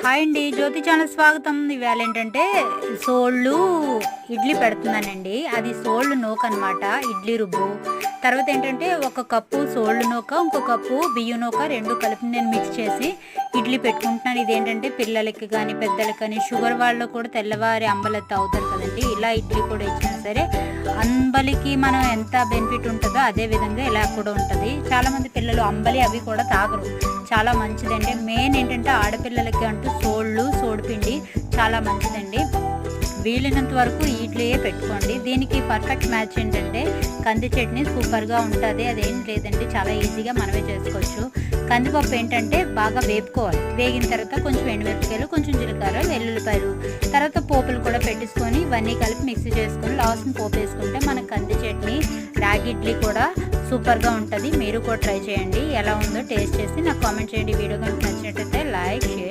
Hi అండి, జ్యోతి channel స్వాగతం. ఇవాళ ఏంటంటే సోళ్ళు ఇడ్లీ పెడుతున్నానండి. అది సోళ్ళు నూక అనమాట, ఇడ్లీ రుబ్బు. తర్వాత ఏంటంటే ఒక కప్పు సోళ్ళు నూక, ఇంకో కప్పు బియ్యం నూక రెండు కలిపి నేను మిక్స్ చేసి ఇడ్లీ పెట్టుకుంటున్నాను. ఇదేంటంటే పిల్లలకి కానీ పెద్దలకి కానీ షుగర్ వాళ్ళు కూడా తెల్లవారి అంబలి తాగుతారు కదండి. ఇలా ఇడ్లీ కూడా ఇచ్చినా సరే అంబలికి మనం ఎంత బెనిఫిట్ ఉంటుందో అదే విధంగా ఇలా కూడా ఉంటుంది. చాలామంది పిల్లలు అంబలి అవి కూడా తాగరు, చాలా మంచిదండి. మెయిన్ ఏంటంటే ఆడపిల్లలకి అంటూ సోడిపిండి చాలా మంచిదండి. వీలైనంత వరకు ఇడ్లీయే పెట్టుకోండి. దీనికి పర్ఫెక్ట్ మ్యాచ్ ఏంటంటే కంది చట్నీ సూపర్గా ఉంటుంది. అదేం లేదండి, చాలా ఈజీగా మనమే చేసుకోవచ్చు. కందిపప్పు ఏంటంటే బాగా వేపుకోవాలి. వేగిన తర్వాత కొంచెం ఎండుమిరపకాయలు, కొంచెం జీలకర్ర, వెల్లుల్లిపాయలు, తర్వాత పోపులు కూడా పెట్టేసుకొని ఇవన్నీ కలిపి మిక్సీ చేసుకొని లాస్ట్ని పోపు వేసుకుంటే మన కంది చట్నీ రాగి ఇడ్లీ కూడా సూపర్గా ఉంటుంది. మీరు కూడా ట్రై చేయండి. ఎలా ఉందో టేస్ట్ చేసి నాకు కామెంట్ చేయండి. వీడియో కనుక నచ్చినట్టయితే లైక్, షేర్